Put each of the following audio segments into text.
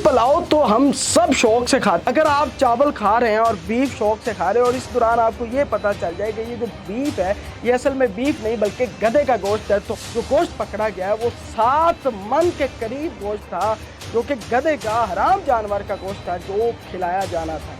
पुलाव तो हम सब शौक से खाते हैं। अगर आप चावल खा रहे हैं और बीफ शौक से खा रहे हैं और इस दौरान आपको ये पता चल जाए कि ये जो बीफ है ये असल में बीफ नहीं बल्कि गधे का गोश्त है, तो जो गोश्त पकड़ा गया है वो 7 मन के करीब गोश्त था, जो कि गधे का हराम जानवर का गोश्त था जो खिलाया जाना था।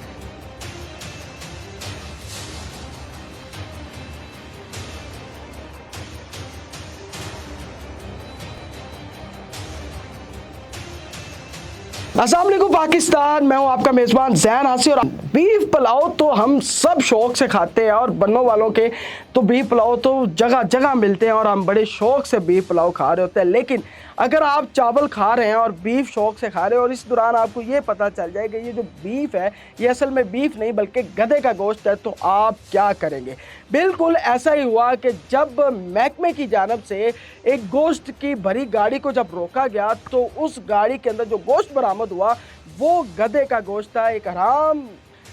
अस्सलाम वालेकुम पाकिस्तान, मैं हूं आपका मेज़बान ज़ैन हासी। और बीफ पुलाव तो हम सब शौक से खाते हैं और बन्नों वालों के तो बीफ पुलाव तो जगह जगह मिलते हैं और हम बड़े शौक से बीफ पुलाव खा रहे होते हैं। लेकिन अगर आप चावल खा रहे हैं और बीफ शौक से खा रहे हैं और इस दौरान आपको ये पता चल जाए कि ये जो बीफ है ये असल में बीफ नहीं बल्कि गधे का गोश्त है, तो आप क्या करेंगे? बिल्कुल ऐसा ही हुआ कि जब महकमे की जानिब से एक गोश्त की भरी गाड़ी को जब रोका गया तो उस गाड़ी के अंदर जो गोश्त बरामद हुआ वो गधे का गोश्त था, एक हराम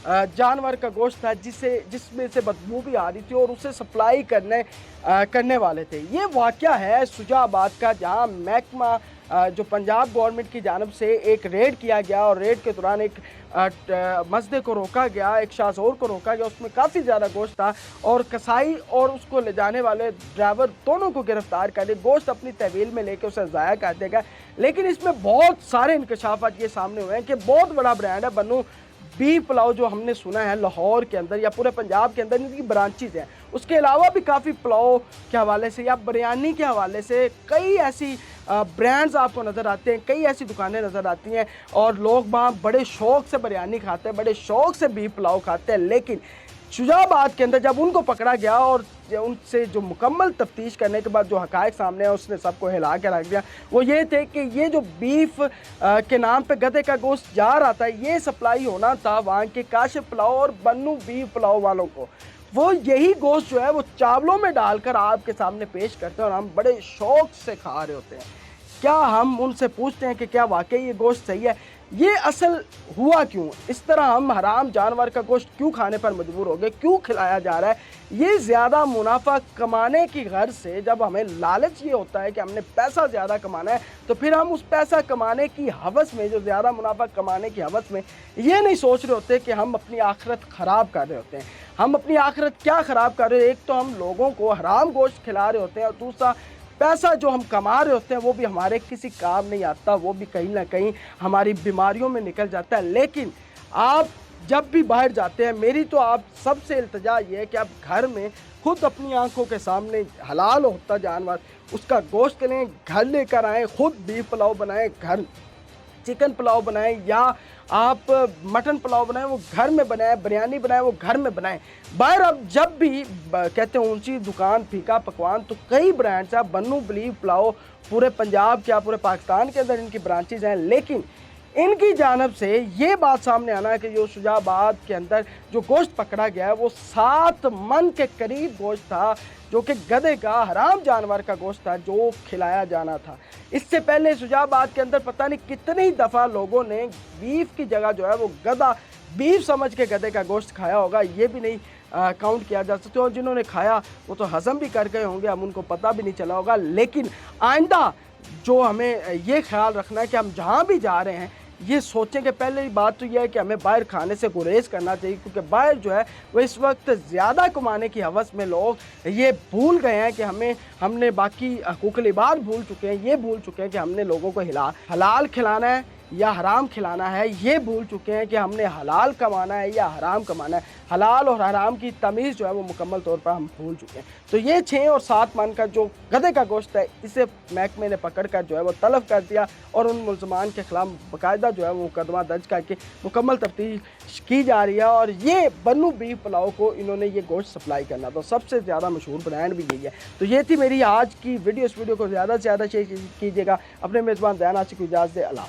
जानवर का गोश्त था जिसमें से बदबू भी आ रही थी और उसे सप्लाई करने वाले थे। ये वाक़या है सुजाबाद का, जहां महकमा जो पंजाब गवर्नमेंट की जानिब से एक रेड किया गया और रेड के दौरान एक मसदे को रोका गया, एक शाहज़ोर को रोका गया, उसमें काफ़ी ज़्यादा गोश्त था और कसाई और उसको ले जाने वाले ड्राइवर दोनों को गिरफ्तार कर दिया, गोश्त अपनी तहवील में लेके उसे ज़ाया कर देगा। लेकिन इसमें बहुत सारे इंकशाफात ये सामने हुए हैं कि बहुत बड़ा ब्रांड है बन्नू बीफ पुलाव जो हमने सुना है लाहौर के अंदर या पूरे पंजाब के अंदर इनकी ब्रांचेज़ हैं। उसके अलावा भी काफ़ी पुलाव के हवाले से या बिरयानी के हवाले से कई ऐसी ब्रांड्स आपको नज़र आते हैं, कई ऐसी दुकानें नज़र आती हैं और लोग वहाँ बड़े शौक़ से बिरयानी खाते हैं, बड़े शौक़ से बीफ पुलाव खाते हैं। लेकिन शुजाबाद के अंदर जब उनको पकड़ा गया और उनसे जो मुकम्मल तफ्तीश करने के बाद जो हक़ाइक़ सामने है उसने सबको हिला के रख दिया, वो ये थे कि ये जो बीफ के नाम पे गधे का गोश्त जा रहा था ये सप्लाई होना था वहाँ के काशिफ पुलाव और बन्नू बीफ पुलाव वालों को। वो यही गोश्त जो है वो चावलों में डालकर आपके सामने पेश करते हैं और हम बड़े शौक़ से खा रहे होते हैं। क्या हम उनसे पूछते हैं कि क्या वाकई ये गोश्त सही है? ये असल हुआ क्यों? इस तरह हम हराम जानवर का गोश्त क्यों खाने पर मजबूर हो गए? क्यों खिलाया जा रहा है? ये ज़्यादा मुनाफा कमाने की गर्ज से जब हमें लालच ये होता है कि हमने पैसा ज़्यादा कमाना है तो फिर हम उस पैसा कमाने की हवस में, जो ज़्यादा मुनाफा कमाने की हवस में, ये नहीं सोच रहे होते कि हम अपनी आखिरत ख़राब कर रहे होते हैं। हम अपनी आखिरत क्या ख़राब कर रहे हैं? एक तो हम लोगों को हराम गोश्त खिला रहे होते हैं और दूसरा पैसा जो हम कमा रहे होते हैं वो भी हमारे किसी काम नहीं आता, वो भी कहीं ना कहीं हमारी बीमारियों में निकल जाता है। लेकिन आप जब भी बाहर जाते हैं, मेरी तो आप सबसे इल्तिजा ये है कि आप घर में खुद अपनी आंखों के सामने हलाल होता जानवर उसका गोश्त लें, घर लेकर आएँ, खुद बीफ पुलाव बनाएं, घर चिकन पुलाव बनाएं या आप मटन पुलाव बनाएं वो घर में बनाएं, बिरयानी बनाएं वो घर में बनाएं। बाहर अब जब भी कहते हैं ऊंची दुकान फीका पकवान, तो कई ब्रांड्स हैं। बन्नू बीफ पुलाव पूरे पंजाब क्या पूरे पाकिस्तान के अंदर इनकी ब्रांचेज हैं, लेकिन इनकी जानब से ये बात सामने आना है कि जो शुजाबाद के अंदर जो गोश्त पकड़ा गया है वो 7 मन के करीब गोश्त था, जो कि गधे का हराम जानवर का गोश्त था जो खिलाया जाना था। इससे पहले शुजाबाद के अंदर पता नहीं कितनी दफ़ा लोगों ने बीफ की जगह जो है वो गधा बीफ समझ के गधे का गोश्त खाया होगा, ये भी नहीं काउंट किया जा सकता। और जिन्होंने खाया वो तो हज़म भी कर गए होंगे, हम उनको पता भी नहीं चला होगा। लेकिन आइंदा जो हमें ये ख्याल रखना है कि हम जहाँ भी जा रहे हैं ये सोचें कि पहले बात तो यह है कि हमें बाहर खाने से गुरेज करना चाहिए, क्योंकि बाहर जो है वो इस वक्त ज़्यादा कमाने की हवस में लोग ये भूल गए हैं कि हमने बाकी हकूक़ुल इबाद भूल चुके हैं, ये भूल चुके हैं कि हमने लोगों को हलाल खिलाना है या हराम खिलाना है, ये भूल चुके हैं कि हमने हलाल कमाना है या हराम कमाना है। हलाल और हराम की तमीज़ जो है वो मुकम्मल तौर पर हम भूल चुके हैं। तो ये 6 और 7 मन का जो गधे का गोश्त है इसे महकमे ने पकड़ कर जो है वो तलब कर दिया और उन मुल्ज़मान के खिलाफ बाकायदा जो है वो मुकदमा दर्ज करके मुकम्मल तफ्तीश की जा रही है। और ये बन्नू बीफ पुलाव को इन्होंने ये गोश्त सप्लाई करना था, सबसे ज़्यादा मशहूर ब्रांड भी यही है। तो ये थी मेरी आज की वीडियो। इस वीडियो को ज़्यादा से ज़्यादा शेयर कीजिएगा। अपने मेज़बान ज़ैन हासी को इजाज़त दें। अल्लाह।